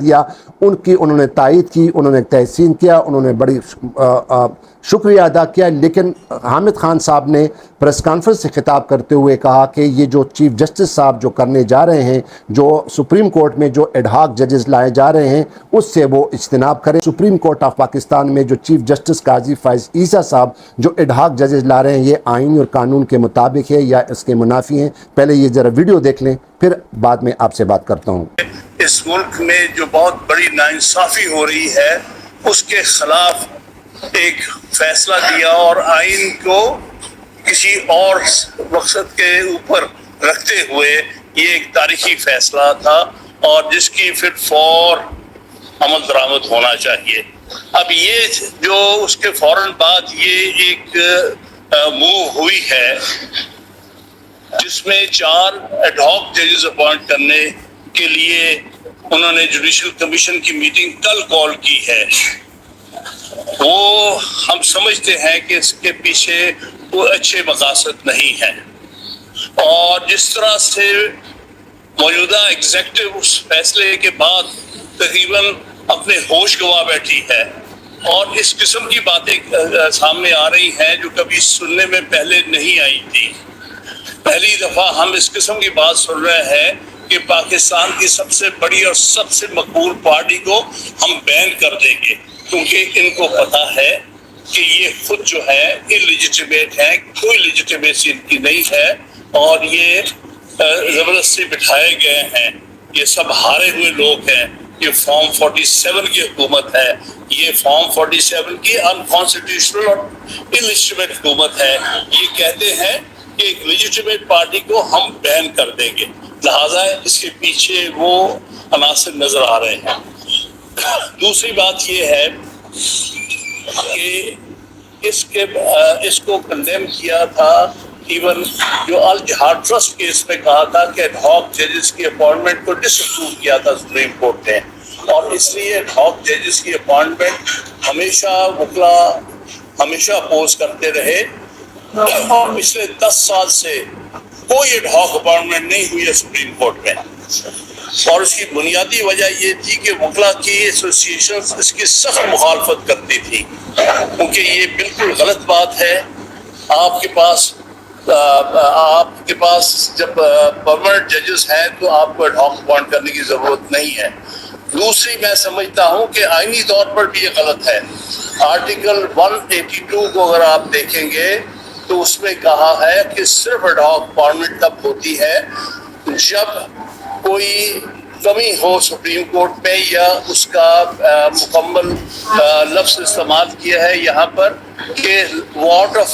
دیا ان کی انہوں نے تائید کی، انہوں نے تحسین کیا، انہوں نے بڑی شکریہ ادا کیا. لیکن حامد خان صاحب نے پریس کانفرنس سے خطاب کرتے ہوئے کہا کہ یہ جو چیف جسٹس صاحب جو کرنے جا رہے ہیں، جو سپریم کورٹ میں جو ایڈ ہاک ججز لائے جا رہے ہیں اس سے وہ اجتناب کریں. سپریم کورٹ آف پاکستان میں جو چیف جسٹس قاضی فائز عیسیٰ صاحب جو ایڈ ہاک ججز لا رہے ہیں یہ آئین اور قانون کے مطابق ہے یا اس کے منافی ہیں؟ پہلے یہ ذرا ویڈیو دیکھ لیں پھر بعد میں آپ سے بات کرتا ہوں. اس ملک میں جو بہت بڑی ناانصافی ہو رہی ہے اس کے خلاف ایک فیصلہ دیا اور آئین کو کسی اور مقصد کے اوپر رکھتے ہوئے یہ ایک تاریخی فیصلہ تھا اور جس کی پھر فور عمل درآمد ہونا چاہیے. اب یہ جو اس کے فوراً بعد یہ ایک موو ہوئی ہے جس میں 4 ایڈ ہاک ججز اپوائنٹ کرنے کے لیے انہوں نے جوڈیشل کمیشن کی میٹنگ کل کال کی ہے. وہ ہم سمجھتے ہیں کہ اس کے پیچھے کوئی اچھے مقاصد نہیں ہیں اور جس طرح سے موجودہ ایگزیکٹو اس فیصلے کے بعد تقریباً اپنے ہوش گوا بیٹھی ہے اور اس قسم کی باتیں سامنے آ رہی ہیں جو کبھی سننے میں پہلے نہیں آئی تھی. پہلی دفعہ ہم اس قسم کی بات سن رہے ہیں کہ پاکستان کی سب سے بڑی اور سب سے مقبول پارٹی کو ہم بین کر دیں گے کیونکہ ان کو پتہ ہے کہ یہ خود جو ہے انلیجیٹمیٹ ہیں، کوئی لیجیٹمیسی ان کی نہیں ہے اور یہ زبردستی بٹھائے گئے ہیں. یہ سب ہارے ہوئے لوگ ہیں. یہ فارم 47 کی حکومت ہے، یہ فارم 47 کی انکانسٹیٹیوشنل اور انلیجیٹمیٹ حکومت ہے. یہ کہتے ہیں کہ ایک لیجیٹمیٹ پارٹی کو ہم بین کر دیں گے، لہٰذا اس کے پیچھے وہ عناصر نظر آ رہے ہیں. دوسری بات یہ ہے کہ اس کو کنڈیم کیا تھا ایون جو الجہاد ٹرسٹ کیس میں کہا تھا کہ ایڈ ہاک ججز کی اپوائنٹمنٹ کو ڈس اپروو کیا تھا سپریم کورٹ نے اور اس لیے ایڈ ہاک ججز کی اپوائنٹمنٹ ہمیشہ وکلا ہمیشہ اپوز کرتے رہے اور پچھلے 10 سال سے کوئی ایڈ ہاک اپوائنٹمنٹ نہیں ہوئی ہے سپریم کورٹ میں اور اس کی بنیادی وجہ یہ تھی کہ وکلا کی ایسوسیشن اس کی سخت مخالفت کرتی تھی کیونکہ یہ بالکل غلط بات ہے. آپ کے پاس جب پرماننٹ ججز ہیں تو آپ کو ایڈ ہاک اپوائنٹ کرنے کی ضرورت نہیں ہے. دوسری میں سمجھتا ہوں کہ آئینی طور پر بھی یہ غلط ہے. آرٹیکل 182 کو اگر آپ دیکھیں گے تو اس میں کہا ہے کہ صرف ایڈ ہاک اپوائنٹمنٹ تب ہوتی ہے جب کوئی کمی ہو سپریم کورٹ میں یا اس کا مکمل لفظ استعمال کیا ہے یہاں پر کہ وارڈ آف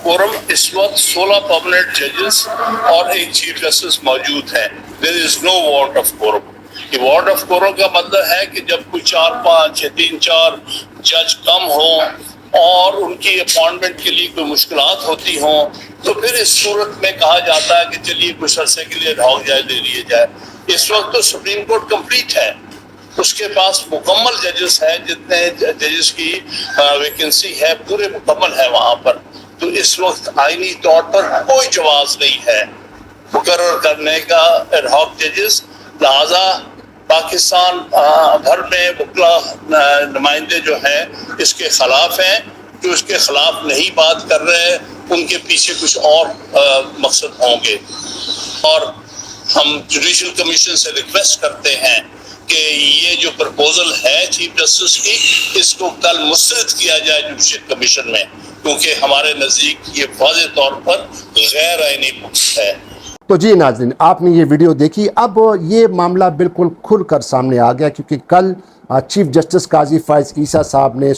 کورم اس وقت 16 پرماننٹ ججز اور ایک چیف جسٹس موجود ہیں. دیر از نو وارڈ آف کورم. یہ وارڈ آف کورم کا مطلب ہے کہ جب کوئی 4-5 یا 3-4 جج کم ہوں اور ان کی اپوائنٹمنٹ کے لیے کوئی مشکلات ہوتی ہوں تو پھر اس صورت میں کہا جاتا ہے کہ چلیے کچھ عرصے کے لیے ڈھاک جائے دے لیے جائے. اس وقت تو سپریم کورٹ کمپلیٹ ہے، اس کے پاس مکمل ججز ہیں، جتنے ججز کی ویکنسی ہے پورے مکمل ہے وہاں پر. تو اس وقت آئینی طور پر کوئی جواز نہیں ہے مقرر کرنے کا ایڈ ہاک ججز. لہذا پاکستان بھر میں وکلا نمائندے جو ہیں اس کے خلاف ہیں. جو اس کے خلاف نہیں بات کر رہے ان کے پیچھے کچھ اور مقصد ہوں گے اور ہم جوڈیشل کمیشن سے ریکویسٹ کرتے ہیں کہ یہ جو پرپوزل ہے چیف جسٹس کی اس کو کل مسترد کیا جائے جوڈیشل کمیشن میں کیونکہ ہمارے نزدیک یہ واضح طور پر غیر آئینی ہے. تو جی ناظرین، آپ نے یہ ویڈیو دیکھی. اب یہ معاملہ بالکل کھل کر سامنے آ گیا کیونکہ کل چیف جسٹس قاضی فائز عیسیٰ صاحب نے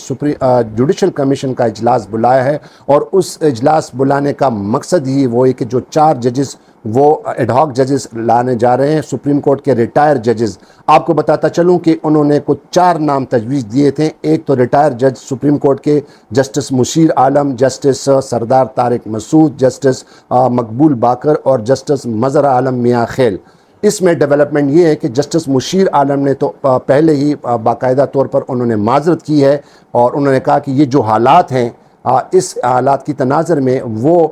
جوڈیشل کمیشن کا اجلاس بلایا ہے اور اس اجلاس بلانے کا مقصد ہی وہ ہے کہ جو 4 ججز وہ ایڈ ہاک ججز لانے جا رہے ہیں سپریم کورٹ کے ریٹائر ججز. آپ کو بتاتا چلوں کہ انہوں نے کچھ 4 نام تجویز دیے تھے. ایک تو ریٹائر جج سپریم کورٹ کے جسٹس مشیر عالم، جسٹس سردار طارق مسعود، جسٹس مقبول باقر اور جسٹس مظہر عالم میاں خیل. اس میں ڈیولپمنٹ یہ ہے کہ جسٹس مشیر عالم نے تو پہلے ہی باقاعدہ طور پر انہوں نے معذرت کی ہے اور انہوں نے کہا کہ یہ جو حالات ہیں اس حالات کی تناظر میں وہ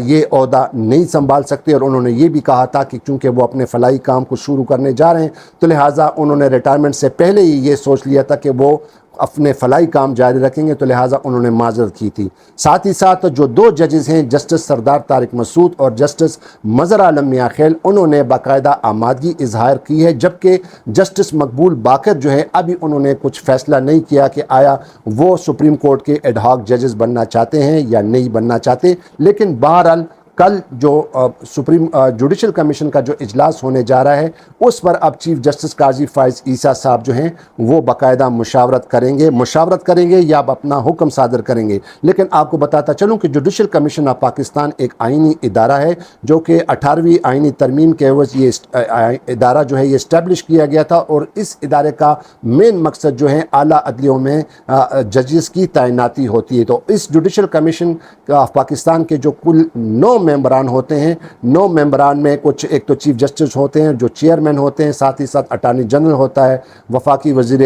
یہ عہدہ نہیں سنبھال سکتے، اور انہوں نے یہ بھی کہا تھا کہ چونکہ وہ اپنے فلاحی کام کو شروع کرنے جا رہے ہیں تو لہٰذا انہوں نے ریٹائرمنٹ سے پہلے ہی یہ سوچ لیا تھا کہ وہ اپنے فلاحی کام جاری رکھیں گے، تو لہٰذا انہوں نے معذرت کی تھی۔ ساتھ ہی ساتھ جو 2 ججز ہیں، جسٹس سردار طارق مسعود اور جسٹس مظہر عالم میاں خیل، انہوں نے باقاعدہ آمادگی اظہار کی ہے، جبکہ جسٹس مقبول باقر جو ہے ابھی انہوں نے کچھ فیصلہ نہیں کیا کہ آیا وہ سپریم کورٹ کے ایڈ ہاک ججز بننا چاہتے ہیں یا نہیں بننا چاہتے۔ لیکن بہرحال کل جو سپریم جوڈیشل کمیشن کا جو اجلاس ہونے جا رہا ہے اس پر اب چیف جسٹس قاضی فائز عیسیٰ صاحب جو ہیں وہ باقاعدہ مشاورت کریں گے یا اپنا حکم صادر کریں گے۔ لیکن آپ کو بتاتا چلوں کہ جوڈیشل کمیشن آف پاکستان ایک آئینی ادارہ ہے جو کہ 18ویں آئینی ترمیم کے عوض یہ ادارہ جو ہے یہ اسٹیبلش کیا گیا تھا، اور اس ادارے کا مین مقصد جو ہے اعلیٰ عدلیوں میں ججز کی تعیناتی ہوتی ہے۔ تو اس جوڈیشل کمیشن آف پاکستان کے جو کل 9 ممبران ہوتے ہیں، 9 ممبران میں کچھ ایک تو چیف جسٹس ہوتے ہیں جو چیئرمین ہوتے ہیں، ساتھ ہی ساتھ اٹارنی جنرل ہوتا ہے، وفاقی وزیر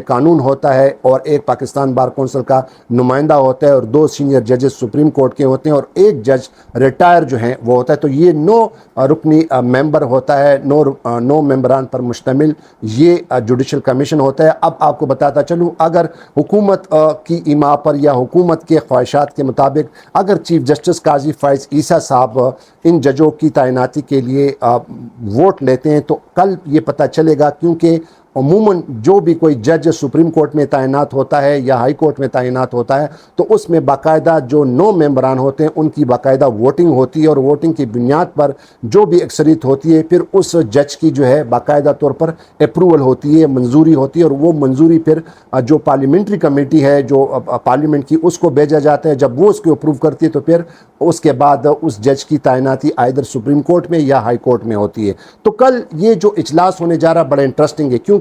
قانون ہوتا ہے، اور ایک پاکستان بار کونسل کا نمائندہ ہوتا ہے، اور 2 سینئر ججز سپریم کورٹ کے ہوتے ہیں، اور ایک جج ریٹائر جو ہیں وہ ہوتا ہے۔ تو یہ 9 رکنی ممبر ہوتا ہے، 9 ممبران پر مشتمل یہ جوڈیشل کمیشن ہوتا ہے۔ اب آپ کو بتاتا چلوں اگر حکومت کی ایما پر یا حکومت کے خواہشات کے مطابق اگر چیف جسٹس قاضی فائز عیسیٰ صاحب ان ججوں کی تعیناتی کے لیے ووٹ لیتے ہیں تو کل یہ پتہ چلے گا، کیونکہ عموماً جو بھی کوئی جج سپریم کورٹ میں تعینات ہوتا ہے یا ہائی کورٹ میں تعینات ہوتا ہے تو اس میں باقاعدہ جو 9 ممبران ہوتے ہیں ان کی باقاعدہ ووٹنگ ہوتی ہے، اور ووٹنگ کی بنیاد پر جو بھی اکثریت ہوتی ہے پھر اس جج کی جو ہے باقاعدہ طور پر اپروول ہوتی ہے، منظوری ہوتی ہے، اور وہ منظوری پھر جو پارلیمنٹری کمیٹی ہے جو پارلیمنٹ کی اس کو بھیجا جاتا ہے۔ جب وہ اس کو اپروو کرتی ہے تو پھر اس کے بعد اس جج کی تعیناتی ایدر سپریم کورٹ میں یا ہائی کورٹ میں ہوتی ہے۔ تو کل یہ جو اجلاس ہونے جا رہا بڑا انٹرسٹنگ ہے، کیونکہ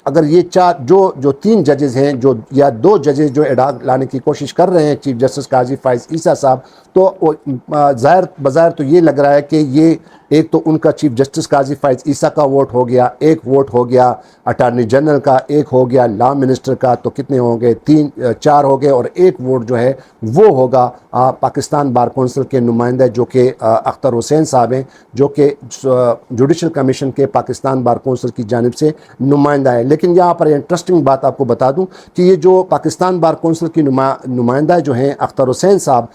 اگر یہ جو 3 ججز ہیں جو یا 2 ججز جو ایڈاگ لانے کی کوشش کر رہے ہیں چیف جسٹس قاضی فائز عیسیٰ صاحب، تو بظاہر تو یہ لگ رہا ہے کہ یہ ایک تو ان کا چیف جسٹس قاضی فائز عیسیٰ کا ووٹ ہو گیا، ایک ووٹ ہو گیا اٹارنی جنرل کا، ایک ہو گیا لا منسٹر کا، تو کتنے ہوں گے 4 ہو گئے، اور ایک ووٹ جو ہے وہ ہوگا پاکستان بار کونسل کے نمائندہ جو کہ اختر حسین صاحب ہیں، جو کہ جوڈیشل کمیشن کے پاکستان بار کونسل کی جانب سے نمائندہ ہے۔ لیکن یہاں پر انٹرسٹنگ بات آپ کو بتا دوں کہ یہ جو پاکستان بار کونسل کی نمائندہ جو ہیں اختر حسین صاحب،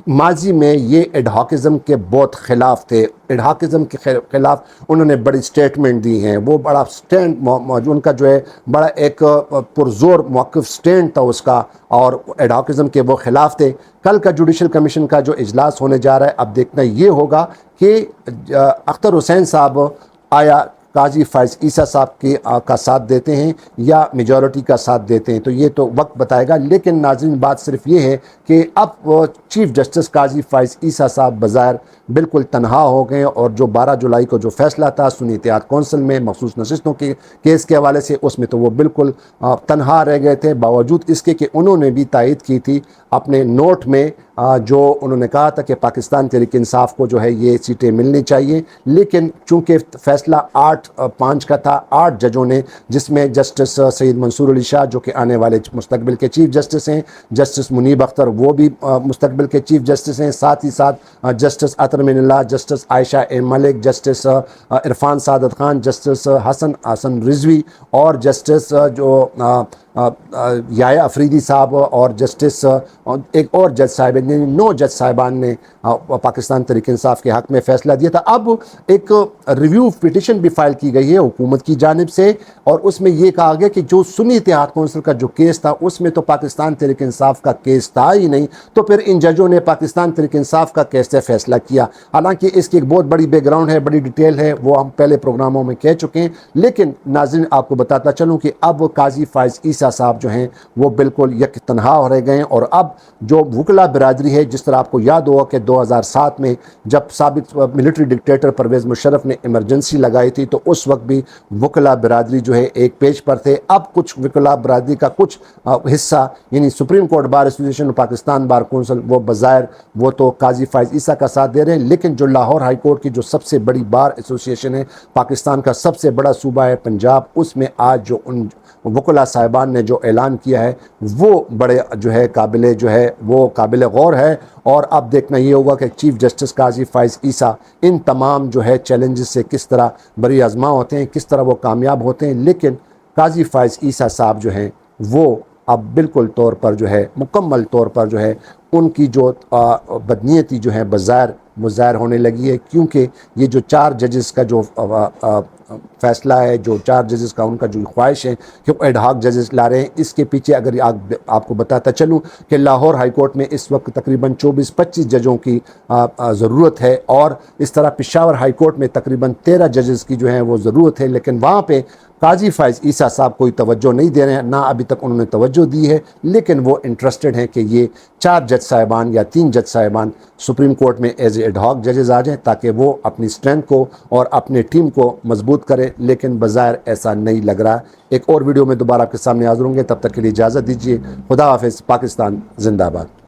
ماضی میں یہ ایڈہاکزم کے بہت خلاف تھے، ایڈہاکزم کے خلاف انہوں نے بڑی سٹیٹمنٹ دی ہیں، وہ بڑا سٹینڈ ان کا جو ہے بڑا ایک پرزور موقف سٹینڈ تھا اس کا، اور ایڈہاکزم کے وہ خلاف تھے۔ کل کا جوڈیشل کمیشن کا جو اجلاس ہونے جا رہا ہے اب دیکھنا یہ ہوگا کہ اختر حسین صاحب آیا قاضی فائز عیسیٰ صاحب کا ساتھ دیتے ہیں یا میجورٹی کا ساتھ دیتے ہیں، تو یہ تو وقت بتائے گا۔ لیکن ناظرین بات صرف یہ ہے کہ اب چیف جسٹس قاضی فائز عیسیٰ صاحب بظاہر بالکل تنہا ہو گئے، اور جو 12 جولائی کو جو فیصلہ تھا سنی اتحاد کونسل میں مخصوص نشستوں کے کیس کے حوالے سے، اس میں تو وہ بالکل تنہا رہ گئے تھے، باوجود اس کے کہ انہوں نے بھی تائید کی تھی اپنے نوٹ میں، جو انہوں نے کہا تھا کہ پاکستان تحریک انصاف کو جو ہے یہ سیٹیں ملنی چاہیے۔ لیکن چونکہ فیصلہ 8-5 کا تھا، 8 ججوں نے، جس میں جسٹس سید منصور علی شاہ جو کہ آنے والے مستقبل کے چیف جسٹس ہیں، جسٹس منیب اختر وہ بھی مستقبل کے چیف جسٹس ہیں، ساتھ ہی ساتھ جسٹس عطر من اللہ، جسٹس عائشہ ایم ملک، جسٹس عرفان سعادت خان، جسٹس حسن رضوی، اور جسٹس جو یحییٰ افریدی صاحب، اور جسٹس ایک اور جج صاحب، 9 جج صاحبان نے پاکستان تحریک انصاف کے حق میں فیصلہ دیا تھا۔ اب ایک ریویو پٹیشن بھی فائل کی گئی ہے حکومت کی جانب سے، اور اس میں یہ کہا گیا کہ جو سنی اتحاد کونسل کا جو کیس تھا اس میں تو پاکستان تحریک انصاف کا کیس تھا ہی نہیں، تو پھر ان ججوں نے پاکستان تحریک انصاف کا کیسے فیصلہ کیا؟ حالانکہ اس کی ایک بہت بڑی بیک گراؤنڈ ہے، بڑی ڈیٹیل ہے، وہ ہم پہلے پروگراموں میں کہہ چکے ہیں۔ لیکن ناظرین آپ کو بتاتا چلوں کہ اب قاضی فائز عیسیٰ صاحب جو ہیں وہ بالکل یک تنہا ہو رہ گئے ہیں، اور اب جو وکلا برادری ہے، جس طرح آپ کو یاد ہوگا کہ 2007 میں جب سابق ملٹری ڈکٹیٹر پرویز مشرف نے ایمرجنسی لگائی تھی تو اس وقت بھی وکلا برادری جو ہے ایک پیج پر تھے۔ اب کچھ وکلا برادری کا کچھ حصہ یعنی سپریم کورٹ بار ایسوسیشن اور پاکستان بار کونسل وہ بظاہر وہ تو قاضی فائز عیسیٰ کا ساتھ دے رہے ہیں، لیکن جو لاہور ہائی کورٹ کی جو سب سے بڑی بار ایسوسیشن ہے، پاکستان کا سب سے بڑا صوبہ ہے پنجاب، اس میں آج جو ان وکلا صاحبان نے نے جو اعلان کیا ہے وہ بڑے جو ہے قابل غور ہے، اور اب دیکھنا یہ ہوگا کہ چیف جسٹس قاضی فائز عیسیٰ ان تمام جو ہے چیلنجز سے کس طرح بری آزما ہوتے ہیں، کس طرح وہ کامیاب ہوتے ہیں۔ لیکن قاضی فائز عیسیٰ صاحب جو ہیں وہ اب بالکل طور پر جو ہے مکمل طور پر جو ہے ان کی جو بدنیتی جو ہے ظاہر ہونے لگی ہے، کیونکہ یہ جو 4 ججز کا جو فیصلہ ہے، جو 4 ججز کا ان کا جو خواہش ہے کہ وہ ایڈ ہاک ججز لا رہے ہیں، اس کے پیچھے اگر آپ کو بتاتا چلوں کہ لاہور ہائی کورٹ میں اس وقت تقریباً 24-25 ججوں کی ضرورت ہے، اور اس طرح پشاور ہائی کورٹ میں تقریباً 13 ججز کی جو ہے وہ ضرورت ہے، لیکن وہاں پہ قاضی فائز عیسیٰ صاحب کوئی توجہ نہیں دے رہے ہیں، نہ ابھی تک انہوں نے توجہ دی ہے، لیکن وہ انٹرسٹڈ ہیں کہ یہ 4 جج صاحبان یا 3 جج صاحبان سپریم کورٹ میں ایز ایڈ ہاک ججز آ جائیں تاکہ وہ اپنی اسٹرینتھ کو اور اپنے ٹیم کو مضبوط کریں، لیکن بظاہر ایسا نہیں لگ رہا۔ ایک اور ویڈیو میں دوبارہ آپ کے سامنے حاضر ہوں گے، تب تک کے لیے اجازت دیجیے۔ خدا حافظ۔ پاکستان زندہ باد۔